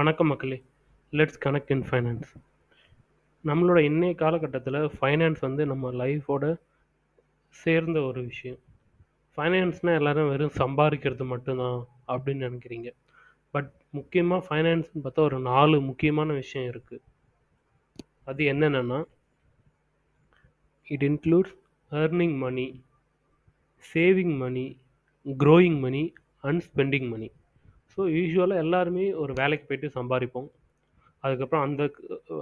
வணக்கம் மக்களே! Let's connect in finance. நம்மளோட இன்னைய காலகட்டத்தில ஃபைனான்ஸ் வந்து நம்ம லைஃபோட சேர்ந்த ஒரு விஷயம். ஃபைனான்ஸ்னா எல்லாரும் வெறும் சம்பாரிக்கிறது மட்டும் தான் அப்படின்னு நெனைக்கிறீங்க. பட் முக்கியமா ஃபைனான்ஸ்ன்னு பார்த்தா ஒரு 4 முக்கியமான விஷயம் இருக்கு. அது என்னென்னன்னா, it includes earning money, saving money, growing money and spending money. So யூசுவலா எல்லாருமே ஒரு வேலைக்கு போயிட்டு சம்பாரிப்போம். அதுக்கப்புறம்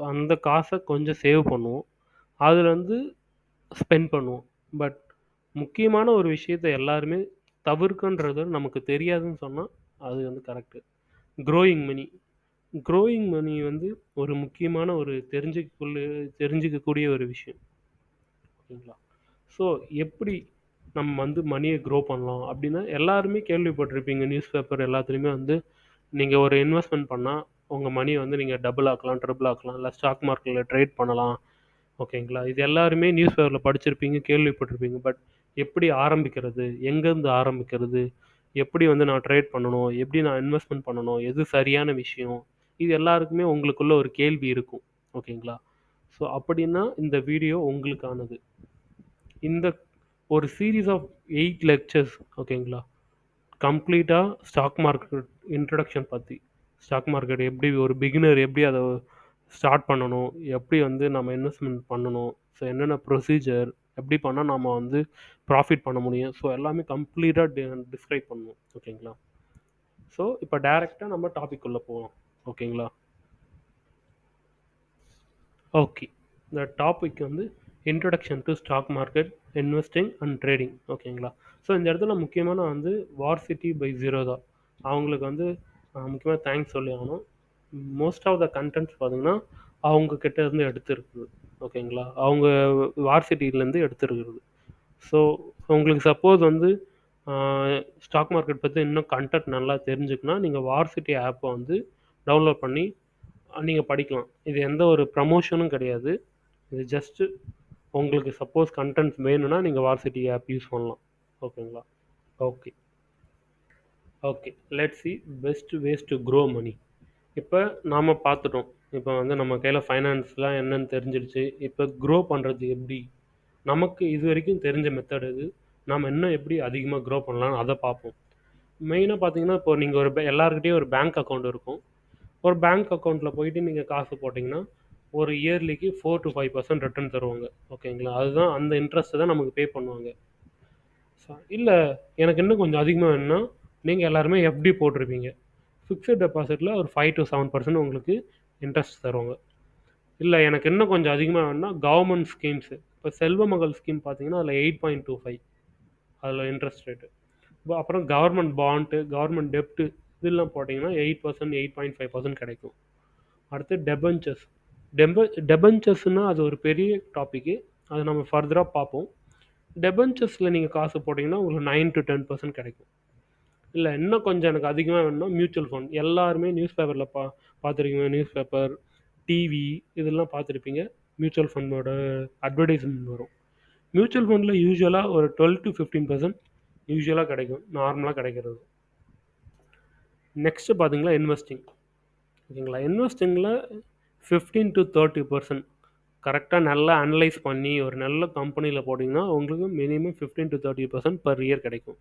அந்த காசை கொஞ்சம் சேவ் பண்ணுவோம். அதுலேருந்து ஸ்பெண்ட் பண்ணுவோம். பட் முக்கியமான ஒரு விஷயத்த எல்லாருமே தவிர்க்கன்றது நமக்கு தெரியாதுன்னு சொன்னா, அது வந்து correct. Growing money. Growing money வந்து ஒரு முக்கியமான ஒரு தெரிஞ்சுக்கக்கூடிய ஒரு விஷயம். ஓகேங்களா? ஸோ எப்படி நம்ம வந்து மனிய க்ரோ பண்ணலாம் அப்படின்னா, எல்லாருமே கேள்விப்பட்டிருப்பீங்க. நியூஸ் பேப்பர் எல்லாத்துலயுமே வந்து நீங்க ஒரு இன்வெஸ்ட்மென்ட் பண்ணா, உங்க மணிய வந்து நீங்க டபுள் ஆக்கலாம், ட்ரிபிள் ஆக்கலாம். இல்ல ஸ்டாக் மார்க்கெட்ல ட்ரேட் பண்ணலாம். ஓகேங்களா? இது எல்லாருமே நியூஸ் பேப்பர்ல படிச்சிருப்பீங்க, கேள்விப்பட்டிருப்பீங்க. பட் எப்படி ஆரம்பிக்கிறது? எங்கேருந்து ஆரம்பிக்கிறது? எப்படி வந்து நான் ட்ரேட் பண்ணணும்? எப்படி நான் இன்வெஸ்ட்மென்ட் பண்ணணும்? எது சரியான விஷயம்? இது எல்லாருக்குமே உங்களுக்குள்ள ஒரு கேள்வி இருக்கும். ஓகேங்களா? ஸோ அப்படின்னா இந்த வீடியோ உங்களுக்கானது. இந்த ஒரு சீரிஸ் ஆஃப் 8 லெக்சர்ஸ் ஓகேங்களா? கம்ப்ளீட்டா ஸ்டாக் மார்க்கெட் இன்ட்ரோடக்ஷன் பத்தி. ஸ்டாக் மார்க்கெட் எப்படி ஒரு பிகினர் எப்படி அத ஸ்டார்ட் பண்ணணும்? எப்படி வந்து நம்ம இன்வெஸ்ட்மென்ட் பண்ணணும்? ஸோ என்னென்ன ப்ரொசீஜர்? எப்படி பண்ணா நாம வந்து ப்ராஃபிட் பண்ண முடியும்? ஸோ எல்லாமே கம்ப்ளீட்டா டிஸ்கிரைப் பண்ணுவோம். ஓகேங்களா? ஸோ இப்ப டைரக்ட்டா நம்ம டாபிக் உள்ள போலாம். ஓகேங்களா? ஓகே. இந்த டாபிக் வந்து introduction to stock market, investing and trading. ஓகேங்களா? ஸோ இந்த இடத்துல முக்கியமா நான் வந்து வார்சிட்டி பை ஜீரோதா அவங்களுக்கு வந்து முக்கியமா தேங்க்ஸ் சொல்லி ஆகணும். மோஸ்ட் ஆஃப் த கன்டென்ட்ஸ் பார்த்தீங்கன்னா, அவங்க கிட்ட இருந்து எடுத்திருக்குது. ஓகேங்களா? அவங்க வார்சிட்டிலேருந்து எடுத்திருக்கிறது. ஸோ உங்களுக்கு சப்போஸ் வந்து ஸ்டாக் மார்க்கெட் பத்தி இன்னும் கன்டென்ட் நல்லா தெரிஞ்சுக்கணும்னா, நீங்க வார்சிட்டி ஆப்ப வந்து டவுன்லோட் பண்ணி நீங்க படிக்கலாம். இது எந்த ஒரு ப்ரமோஷனும் கிடையாது. இது ஜஸ்ட்டு உங்களுக்கு சப்போஸ் கன்டென்ட்ஸ் வேணும்னா, நீங்க வார்சிட்டி ஆப் யூஸ் பண்ணலாம். ஓகேங்களா? Okay. Okay. Let's see best ways to grow money. இப்ப நாம பார்த்துட்டோம். இப்ப வந்து நம்ம கையில ஃபைனான்ஸ்லாம் என்னன்னு தெரிஞ்சிடுச்சு. இப்ப க்ரோ பண்றது எப்படி? நமக்கு இதுவரைக்கும் தெரிஞ்ச மெத்தட் எது? நாம இன்னும் எப்படி அதிகமா க்ரோ பண்ணலாம்னு அத பார்ப்போம். மெயினா பார்த்தீங்கன்னா, இப்போ நீங்க ஒரு எல்லார்கிட்டயும் ஒரு பேங்க் அக்கவுண்ட் இருக்கும். ஒரு பேங்க் அக்கவுண்ட்ல போயிட்டு நீங்க காசு போட்டீங்கன்னா, ஒரு இயர்லிக்கு 4 to 5% ரிட்டர்ன் தருவாங்க. ஓகேங்களா? அதுதான் அந்த இன்ட்ரெஸ்ட்ட தான் நமக்கு பே பண்ணுவாங்க. இல்ல எனக்கு இன்னும் கொஞ்சம் அதிகமா வேணும்னா, நீங்க எல்லாருமே எஃப்டி போட்டிருப்பீங்க. ஃபிக்ஸட் டெபாசிட்ல ஒரு 5 to 7% உங்களுக்கு இன்ட்ரெஸ்ட் தருவாங்க. இல்ல எனக்கு இன்னும் கொஞ்சம் அதிகமா வேணும்னா, கவர்ன்மென்ட் ஸ்கீம்ஸ் இப்ப செல்வ மகள் ஸ்கீம் பார்த்தீங்கன்னா, அதில 8.25 அதில இன்ட்ரெஸ்ட் ரேட்டு. அப்புறம் கவர்ன்மென்ட் பாண்ட், கவர்ன்மென்ட் டெப்ட் இதெல்லாம் போட்டீங்கன்னா 8%, 8.5% கிடைக்கும். அடுத்து டெபென்ச்சர்ஸ். டெபென்ச்சர்ஸ்னா அது ஒரு பெரிய டாபிக்கு. அத நம்ம ஃபர்தரா பார்ப்போம். டெபென்ச்சர்ஸ்ல நீங்க காசு போட்டீங்கன்னா, உங்களுக்கு 9 to 10% கிடைக்கும். இல்ல இன்னும் கொஞ்சம் எனக்கு அதிகமா வேணும்னா, மியூச்சுவல் ஃபண்ட். எல்லாருமே நியூஸ் பேப்பர்ல பார்த்துருக்கீங்க. நியூஸ் பேப்பர், டிவி இதெல்லாம் பார்த்துருப்பீங்க. மியூச்சுவல் ஃபண்டோட அட்வர்டைஸ்மென்ட் வரும். மியூச்சுவல் ஃபண்ட்ல யூசுவலா ஒரு 12 to 15% யூசுவலா கிடைக்கும். நார்மலா கிடைக்கிறது. நெக்ஸ்ட் பார்த்தீங்கன்னா, இன்வெஸ்டிங். ஓகேங்களா? இன்வெஸ்டிங்கில 15 to 30% கரெக்ட்டா நல்லா அனலைஸ் பண்ணி, ஒரு நல்ல கம்பெனில போட்டீங்கன்னா, உங்களுக்கு மினிமம் 15 to 30% பெர் இயர் கிடைக்கும்.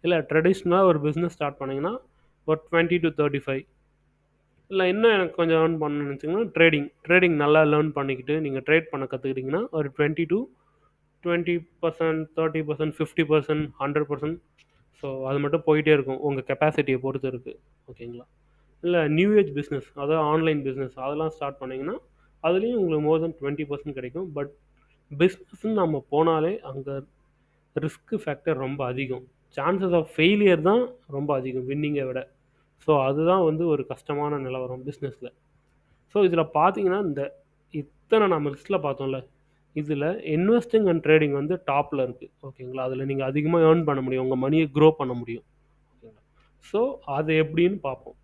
இல்ல ட்ரெடிஷ்னலா ஒரு பிசினஸ் ஸ்டார்ட் பண்ணீங்கன்னா, ஒரு 20 to 35 இல்ல இன்னும் எனக்கு கொஞ்சம் ஏர்ன் பண்ணணும்னு நினச்சீங்கன்னா, ட்ரேடிங் நல்லா லேர்ன் பண்ணிக்கிட்டு, நீங்க ட்ரேட் பண்ண கத்துக்கிட்டீங்கன்னா, ஒரு 20 to 20%, 30%, 50%, 100% ஸோ அது மட்டும் போயிட்டே இருக்கும். உங்க கெப்பாசிட்டிய பொறுத்து இருக்கு. ஓகேங்களா? இல்ல நியூ ஏஜ் பிசினஸ் அதாவது ஆன்லைன் பிசினஸ் அதெல்லாம் ஸ்டார்ட் பண்ணீங்கன்னா, அதுலயும் உங்களுக்கு மோர் தென் 20% கிடைக்கும். பட் பிசினஸ்ன்னு நம்ம போனாலே அங்க ரிஸ்க் ஃபேக்டர் ரொம்ப அதிகம். சான்சஸ் ஆஃப் ஃபெயிலியர் தான் ரொம்ப அதிகம் வின்னிங்கை விட. ஸோ அதுதான் வந்து ஒரு கஷ்டமான நிலவரம் பிஸ்னஸில். ஸோ இதில் பார்த்தீங்கன்னா இந்த இத்தனை நம்ம லிஸ்ட்டில் பார்த்தோம்ல, இதில் இன்வெஸ்டிங் அண்ட் ட்ரேடிங் வந்து டாப்பில் இருக்குது. ஓகேங்களா? அதில் நீங்கள் அதிகமாக ஏர்ன் பண்ண முடியும். உங்கள் மணியை க்ரோ பண்ண முடியும். ஓகேங்களா? ஸோ அது எப்படின்னு பார்ப்போம்.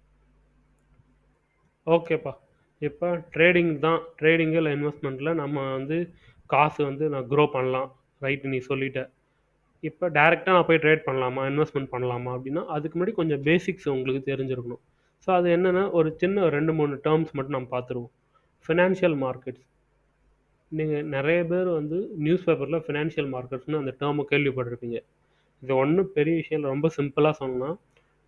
ஓகேப்பா. இப்ப ட்ரேடிங் தான். ட்ரேடிங் இல்ல இன்வெஸ்ட்மென்ட்ல நம்ம வந்து காசு வந்து நான் க்ரோ பண்ணலாம். ரைட் நீ சொல்லிட்ட. இப்ப டைரக்ட்டா நான் போய் ட்ரேட் பண்ணலாமா? இன்வெஸ்ட்மென்ட் பண்ணலாமா? அப்டின்னா, அதுக்கு முன்னாடி கொஞ்சம் பேசிக்ஸ் உங்களுக்கு தெரிஞ்சிருக்கணும். ஸோ அது என்னென்னா ஒரு சின்ன 2 3 டேர்ம்ஸ் மட்டும் நம்ம பார்த்துருவோம். Financial markets. நீங்கள் நிறைய பேர் வந்து நியூஸ் பேப்பரில் ஃபினான்ஷியல் மார்க்கெட்ஸ்னு அந்த டேர்மை கேள்விப்பட்டிருப்பீங்க. இது ஒன்றும் பெரிய விஷயம் இல்லை. ரொம்ப சிம்பிளாக சொன்னால்,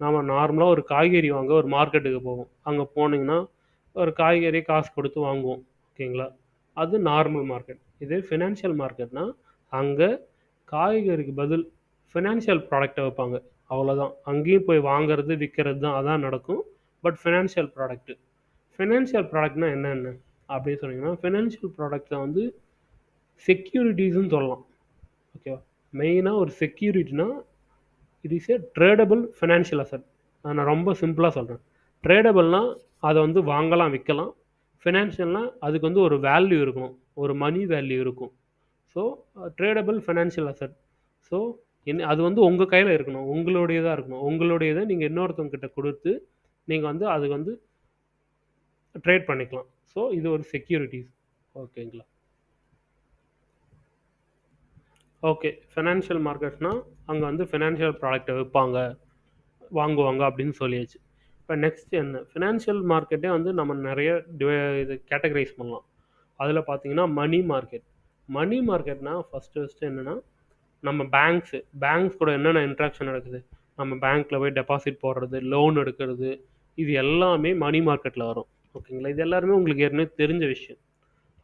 நாம் நார்மலாக ஒரு காய்கறி வாங்க ஒரு மார்க்கெட்டுக்கு போவோம். அங்கே போனீங்கன்னா ஒரு காய்கறி காசு கொடுத்து வாங்குவோம். ஓகேங்களா? அது நார்மல் மார்க்கெட். இதே ஃபினான்ஷியல் மார்க்கெட்னா அங்கே காய்கறிக்கு பதில் ஃபினான்ஷியல் ப்ராடக்ட்டை வைப்பாங்க. அவ்வளோதான். அங்கேயும் போய் வாங்குறது விற்கிறது தான் அதான் நடக்கும். But financial product. ஃபினான்ஷியல் ப்ராடக்ட்னா என்னென்ன அப்படின்னு சொன்னீங்கன்னா, ஃபினான்ஷியல் ப்ராடக்ட்ஸை வந்து செக்யூரிட்டிஸ்ன்னு சொல்லலாம். ஓகேவா? மெயினாக ஒரு செக்யூரிட்டினா it is a tradable financial asset. நான் ரொம்ப சிம்பிளாக சொல்கிறேன். ட்ரேடபிள்னால் அதை வந்து வாங்கலாம் விற்கலாம். ஃபினான்ஷியல்னால் அதுக்கு வந்து ஒரு வேல்யூ இருக்கணும், ஒரு மணி வேல்யூ இருக்கும். So tradable financial asset. So அது வந்து உங்கள் கையில் இருக்கணும், உங்களுடையதாக இருக்கணும். உங்களுடையதை நீங்கள் இன்னொருத்தவங்க கிட்ட கொடுத்து நீங்கள் வந்து அதுக்கு வந்து ட்ரேட் பண்ணிக்கலாம். ஸோ இது ஒரு செக்யூரிட்டிஸ். ஓகேங்களா? ஓகே. ஃபினான்ஷியல் மார்க்கெட்ஸ்னால் அங்கே வந்து ஃபினான்ஷியல் ப்ராடக்ட்டை விற்பாங்க, வாங்குவாங்க அப்படின்னு சொல்லியாச்சு. இப்போ நெக்ஸ்ட் என்ன, ஃபினான்ஷியல் மார்க்கெட்டே வந்து நம்ம நிறைய இது கேட்டகரைஸ் பண்ணலாம். அதில் பார்த்தீங்கன்னா மணி மார்க்கெட். மணி மார்க்கெட்னா ஃபஸ்ட்டு என்னென்னா, நம்ம பேங்க்ஸ் கூட என்னென்ன இன்ட்ராக்ஷன் நடக்குது, நம்ம பேங்க்கில் போய் டெபாசிட் போடுறது, லோன் எடுக்கிறது, இது எல்லாமே மணி மார்க்கெட்டில் வரும். ஓகேங்களா? இது எல்லாருமே உங்களுக்கு ஏற்கனவே தெரிஞ்ச விஷயம்.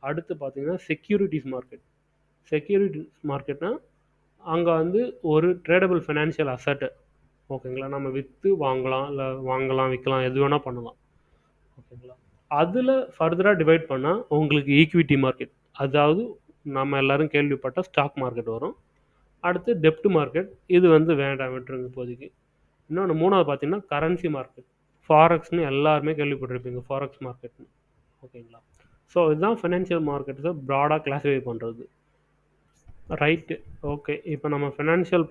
அடுத்து பார்த்தீங்கன்னா செக்யூரிட்டிஸ் மார்க்கெட். செக்யூரிட்டிஸ் மார்க்கெட்னா அங்கே வந்து ஒரு ட்ரேடபிள் ஃபினான்ஷியல் அசட்டு. ஓகேங்களா? நம்ம விற்று வாங்கலாம், இல்லை வாங்கலாம் விற்கலாம், எது வேணால் பண்ணலாம். ஓகேங்களா? அதில் ஃபர்தராக டிவைட் பண்ணால் உங்களுக்கு ஈக்விட்டி மார்க்கெட், அதாவது நம்ம எல்லோரும் கேள்விப்பட்ட ஸ்டாக் மார்க்கெட் வரும். அடுத்து டெப்ட் மார்க்கெட், இது வந்து வேண்டாம் விட்டுருங்க இப்போதைக்கு. இன்னொன்று மூணாவது பார்த்தீங்கன்னா கரன்சி மார்க்கெட். ஃபாரெக்ஸ்னு எல்லாருமே கேள்விப்பட்டிருப்பீங்க, ஃபாரெக்ஸ் மார்க்கெட்னு. ஓகேங்களா? ஸோ இதுதான் ஃபினான்ஷியல் மார்க்கெட்ஸை ப்ராடாக கிளாஸிஃபை பண்ணுறது. ரைட்டு. ஓகே. இப்போ நம்ம ஃபினான்ஷியல்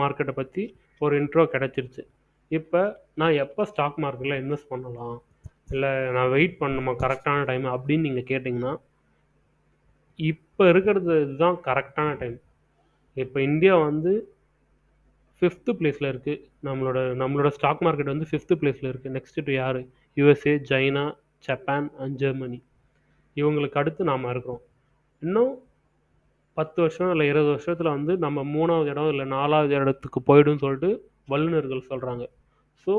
மார்க்கெட்டை பற்றி ஒரு இன்ட்ரோ கிடச்சிருச்சு. இப்போ நான் எப்போ ஸ்டாக் மார்க்கெட்டில் இன்வெஸ்ட் பண்ணலாம், இல்லை நான் வெயிட் பண்ணணுமா கரெக்டான டைம் அப்படின்னு நீங்கள் கேட்டிங்கன்னா, இப்போ இருக்கிறது இதுதான் கரெக்டான டைம். இப்போ இந்தியா வந்து 5th பிளேஸில் இருக்குது. நம்மளோட ஸ்டாக் மார்க்கெட் வந்து 5th பிளேஸில் இருக்குது. நெக்ஸ்ட்டு டு யார்? USA, China, Japan and Germany. இவங்களுக்கு அடுத்து நாம் இருக்கிறோம். இன்னும் 10 வருஷம் இல்லை 20 வருஷத்தில் வந்து நம்ம 3வது இடம் இல்லை 4வது இடத்துக்கு போய்டும்னு சொல்லிட்டு வல்லுநர்கள் சொல்கிறாங்க. ஸோ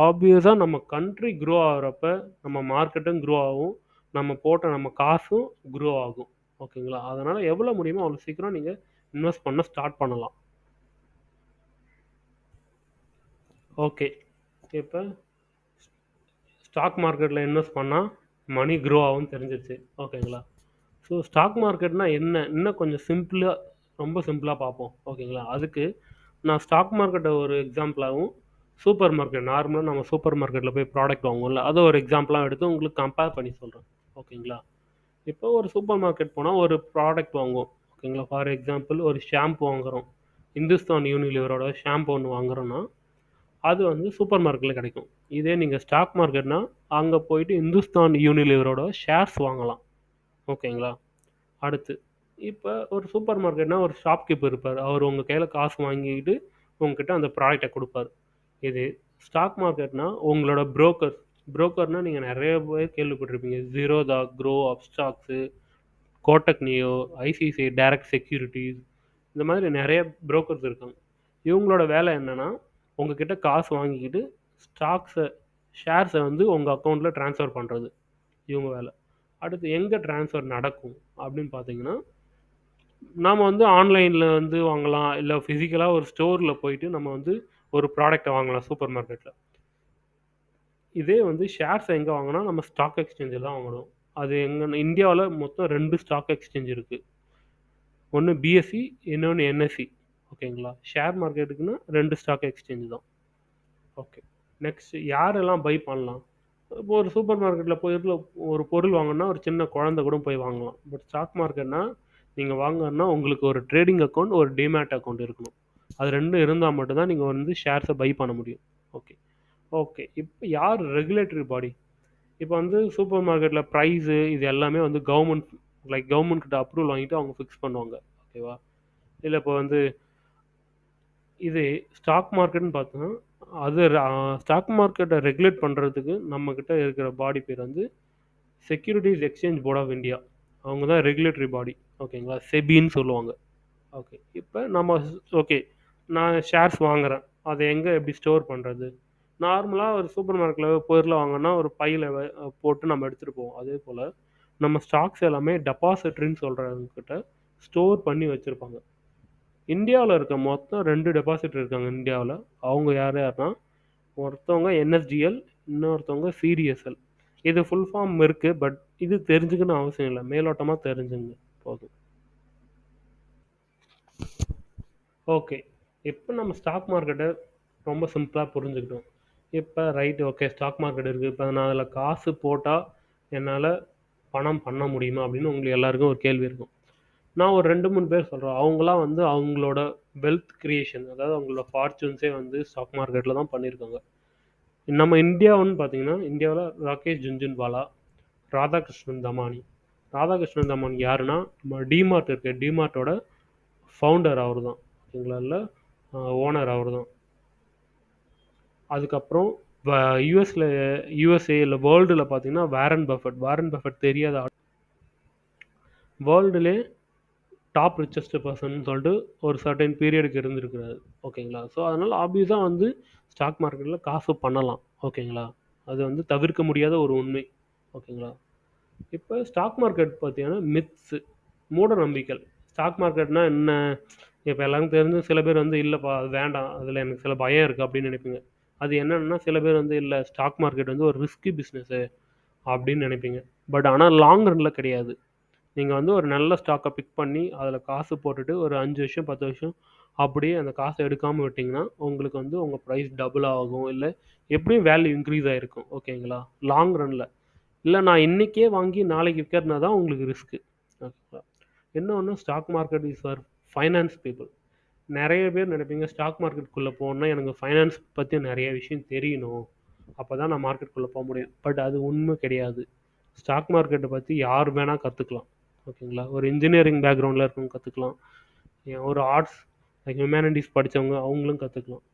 ஆப்வியஸாக நம்ம கண்ட்ரி க்ரோ ஆகிறப்ப நம்ம மார்க்கெட்டும் க்ரோ ஆகும், நம்ம போட்ட நம்ம காசும் க்ரோ ஆகும். ஓகேங்களா? அதனால் எவ்வளோ முடியுமோ அவ்வளோ சீக்கிரம் நீங்கள் இன்வெஸ்ட் பண்ண ஸ்டார்ட் பண்ணலாம். ஓகே. இப்போ ஸ்டாக் மார்க்கெட்டில் இன்வெஸ்ட் பண்ணால் மணி க்ரோ ஆகும்னு தெரிஞ்சிருச்சு. ஓகேங்களா? ஸோ ஸ்டாக் மார்க்கெட்னா என்ன, இன்னும் கொஞ்சம் சிம்பிளாக, ரொம்ப சிம்பிளாக பார்ப்போம். ஓகேங்களா? அதுக்கு நான் ஸ்டாக் மார்க்கெட்டை ஒரு எக்ஸாம்பிளாகவும், சூப்பர் மார்க்கெட் நார்மலாக நம்ம சூப்பர் மார்க்கெட்டில் போய் ப்ராடக்ட் வாங்குவோம்ல, அதை ஒரு எக்ஸாம்பிளாக எடுத்து உங்களுக்கு கம்பேர் பண்ணி சொல்கிறேன். ஓகேங்களா? இப்போ ஒரு சூப்பர் மார்க்கெட் போனால் ஒரு ப்ராடக்ட் வாங்குவோம். ஓகேங்களா? ஃபார் எக்ஸாம்பிள் ஒரு ஷாம்பு வாங்குகிறோம். இந்துஸ்தான் யூனிலிவரோட ஷாம்பு ஒன்று வாங்குகிறோன்னா அது வந்து சூப்பர் மார்க்கெட்டில் கிடைக்கும். இதே நீங்கள் ஸ்டாக் மார்க்கெட்னா அங்கே போயிட்டு இந்துஸ்தான் யூனிலிவரோட ஷேர்ஸ் வாங்கலாம். ஓகேங்களா? அடுத்து இப்போ ஒரு சூப்பர் மார்க்கெட்னா ஒரு ஷாப்கீப்பர் இருப்பார். அவர் உங்கள் கையில் காசு வாங்கிக்கிட்டு உங்ககிட்ட அந்த ப்ராடக்டை கொடுப்பார். இது ஸ்டாக் மார்க்கெட்னா உங்களோட புரோக்கர்னால் நீங்கள் நிறைய பேர் கேள்விப்பட்டிருப்பீங்க. Zerodha, Groww, Upstox, Kotak Neo, ICICI direct securities, இந்த மாதிரி நிறைய புரோக்கர்ஸ் இருக்காங்க. இவங்களோட வேலை என்னென்னா உங்ககிட்ட காசு வாங்கிக்கிட்டு ஷேர்ஸை வந்து உங்கள் அக்கௌண்ட்டில் ட்ரான்ஸ்ஃபர் பண்ணுறது இவங்க வேலை. அடுத்து எங்கே ட்ரான்ஸ்ஃபர் நடக்கும் அப்படின்னு பார்த்தீங்கன்னா, நாம் வந்து ஆன்லைனில் வந்து வாங்கலாம், இல்லை ஃபிசிக்கலாக ஒரு ஸ்டோரில் போயிட்டு நம்ம வந்து ஒரு ப்ராடக்டை வாங்கலாம் சூப்பர் மார்க்கெட்டில். இதே வந்து ஷேர்ஸ் எங்கே வாங்கினா நம்ம ஸ்டாக் எக்ஸ்சேஞ்சில் தான் வாங்கணும். அது எங்கன்னா இந்தியாவில் மொத்தம் 2 ஸ்டாக் எக்ஸ்சேஞ்ச் இருக்குது. ஒன்று பிஎஸ்சி, இன்னொன்று என்எஸ்சி. ஓகேங்களா? ஷேர் மார்க்கெட்டுக்குன்னா 2 ஸ்டாக் எக்ஸ்சேஞ்ச் தான். ஓகே. நெக்ஸ்ட் யாரெல்லாம் பை பண்ணலாம்? இப்போ ஒரு சூப்பர் மார்க்கெட்டில் போயிட்டு ஒரு பொருள் வாங்கினா ஒரு சின்ன குழந்தை கூட போய் வாங்கலாம். பட் ஸ்டாக் மார்க்கெட்னா நீங்கள் வாங்கன்னா உங்களுக்கு ஒரு ட்ரேடிங் அக்கௌண்ட், ஒரு டிமேட் அக்கௌண்ட் இருக்கணும். அது 2 இருந்தால் மட்டும்தான் நீங்கள் வந்து ஷேர்ஸை பை பண்ண முடியும். ஓகே. ஓகே. இப்போ யார் ரெகுலேட்டரி பாடி? இப்போ வந்து சூப்பர் மார்க்கெட்டில் ப்ரைஸு இது எல்லாமே வந்து கவர்மெண்ட் கிட்ட அப்ரூவல் வாங்கிட்டு அவங்க ஃபிக்ஸ் பண்ணுவாங்க. ஓகேவா? இல்லை இப்போ வந்து இது ஸ்டாக் மார்க்கெட்னு பார்த்தோன்னா அது ஸ்டாக் மார்க்கெட்டை ரெகுலேட் பண்ணுறதுக்கு நம்மக்கிட்ட இருக்கிற பாடி பேர் வந்து securities exchange board of India. அவங்க தான் ரெகுலேட்டரி பாடி. ஓகேங்களா, செபின்னு சொல்லுவாங்க. ஓகே, இப்போ நம்ம ஓகே, நான் ஷேர்ஸ் வாங்குறேன், அதை எங்கே எப்படி ஸ்டோர் பண்ணுறது? நார்மலாக ஒரு சூப்பர் மார்க்கெட்டில் பொருளை வாங்கினா ஒரு பையில் போட்டு நம்ம எடுத்துகிட்டு போவோம். அதே போல் நம்ம ஸ்டாக்ஸ் எல்லாமே டெபாசிட்ரின்னு சொல்கிறவங்கக்கிட்ட ஸ்டோர் பண்ணி வச்சுருப்பாங்க. இந்தியாவில் இருக்க மொத்தம் 2 டெபாசிட் இருக்காங்க இந்தியாவில். அவங்க யார் யாருன்னா, ஒருத்தவங்க என்எஸ்டிஎல், இன்னொருத்தவங்க சிடிஎஸ்எல். இது ஃபுல் ஃபார்ம் இருக்குது, பட் இது தெரிஞ்சுக்கணும் அவசியம் இல்லை, மேலோட்டமாக தெரிஞ்சுங்க போதும். ஓகே, இப்போ நம்ம ஸ்டாக் மார்க்கெட்டை ரொம்ப சிம்பிளாக புரிஞ்சுக்கிட்டோம். இப்போ ரைட், ஓகே, ஸ்டாக் மார்க்கெட் இருக்குது, இப்போ நான் அதில் காசு போட்டால் என்னால் பணம் பண்ண முடியுமா அப்படின்னு உங்களுக்கு எல்லாருக்கும் ஒரு கேள்வி இருக்கும். நான் ஒரு 2 3 பேர் சொல்கிறேன். அவங்களாம் வந்து அவங்களோட வெல்த் கிரியேஷன், அதாவது அவங்களோட ஃபார்ச்சூன்ஸே வந்து ஸ்டாக் மார்க்கெட்டில் தான் பண்ணியிருக்காங்க. நம்ம இந்தியாவுன்னு பார்த்தீங்கன்னா, இந்தியாவில் ராகேஷ் ஜுன்ஜுன்வாலா, ராதாகிருஷ்ணன் தமானி. ராதாகிருஷ்ணன் தமானி யாருன்னா, நம்ம டிமார்ட் இருக்கு, டிமார்ட்டோட ஃபவுண்டர் அவர் தான். ஓகேங்களா, இல்லை ஓனர் அவர் தான். அதுக்கப்புறம் யூஎஸில், யூஎஸ்ஏ இல்லை வேர்ல்டில் பார்த்தீங்கன்னா வாரன் பஃபட். வாரன் பஃபட் தெரியாத வேர்ல்டுலே டாப் ரிச்சஸ்ட் பர்சன் சொல்லிட்டு ஒரு சர்டைன் பீரியடுக்கு இருந்திருக்கிறாரு. ஓகேங்களா, ஸோ அதனால் ஆப்வியஸாக வந்து ஸ்டாக் மார்க்கெட்டில் காசு பண்ணலாம். ஓகேங்களா, அது வந்து தவிர்க்க முடியாத ஒரு உண்மை. ஓகேங்களா, இப்போ ஸ்டாக் மார்க்கெட் பார்த்தீங்கன்னா மித்ஸு, மூட நம்பிக்கைகள். ஸ்டாக் மார்க்கெட்னா என்ன? இப்போ எல்லாருக்கும் தெரிஞ்சு சில பேர் வந்து இல்லைப்பா அது வேண்டாம், அதில் எனக்கு சில பயம் இருக்குது அப்படின்னு நினைப்பீங்க. அது என்னென்னா, சில பேர் வந்து இல்லை ஸ்டாக் மார்க்கெட் வந்து ஒரு ரிஸ்கி பிஸ்னஸ்ஸு அப்படின்னு நினைப்பீங்க. பட் ஆனால் லாங் ரனில் கிடையாது. நீங்கள் வந்து ஒரு நல்ல ஸ்டாக்கை பிக் பண்ணி அதில் காசு போட்டுட்டு ஒரு 5 வருஷம் 10 வருஷம் அப்படியே அந்த காசை எடுக்காமல் விட்டிங்கன்னா உங்களுக்கு வந்து உங்கள் ப்ரைஸ் டபுள் ஆகும், இல்லை எப்படியும் வேல்யூ இன்க்ரீஸ் ஆகிருக்கும். ஓகேங்களா, லாங் ரனில். இல்லை நான் இன்றைக்கே வாங்கி நாளைக்கு விற்கிறதுனா தான் உங்களுக்கு ரிஸ்க்கு. ஓகேங்களா, இன்னொன்று stock market is for finance people. நிறைய பேர் நினைப்பீங்க ஸ்டாக் மார்க்கெட்டுக்குள்ளே போகணுன்னா எனக்கு ஃபைனான்ஸ் பற்றி நிறைய விஷயம் தெரியணும், அப்போ தான் நான் மார்க்கெட்டுக்குள்ளே போக முடியும். பட் அது உண்மை கிடையாது. ஸ்டாக் மார்க்கெட்டை பற்றி யார் வேணால் கற்றுக்கலாம். ஓகேங்களா, ஒரு இன்ஜினியரிங் பேக்ரவுண்டில் இருக்கவங்க கற்றுக்கலாம், ஒரு ஆர்ட்ஸ் ஹியூமனிட்டிஸ் படித்தவங்க அவங்களும் கற்றுக்கலாம்.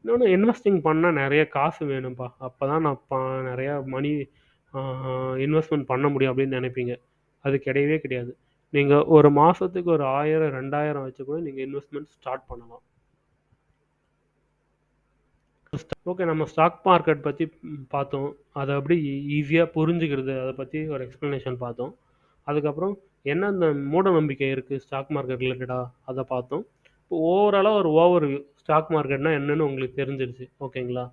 இன்னொன்று, இன்வெஸ்டிங் பண்ணால் நிறைய காசு வேணும்ப்பா, அப்போ தான் நான் நிறையா மணி இன்வெஸ்ட்மெண்ட் பண்ண முடியும் அப்படின்னு நினைப்பீங்க. அது கிடையவே கிடையாது. நீங்கள் ஒரு மாதத்துக்கு ஒரு 1000 2000 வச்சு கூட நீங்கள் இன்வெஸ்ட்மெண்ட் ஸ்டார்ட் பண்ணலாம். ஓகே, நம்ம ஸ்டாக் மார்க்கெட் பற்றி பார்த்தோம். அதை எப்படி ஈஸியாக புரிஞ்சுக்கிறது, அதை பற்றி ஒரு எக்ஸ்ப்ளனேஷன் பார்த்தோம். அதுக்கப்புறம் என்னென்ன மூட நம்பிக்கை இருக்குது ஸ்டாக் மார்க்கெட் ரிலேட்டடாக அதை பார்த்தோம். இப்போ ஓவராலாக ஒரு ஓவர் வியூ, ஸ்டாக் மார்க்கெட்னா என்னன்னு உங்களுக்கு தெரிஞ்சிருச்சு. ஓகேங்களா,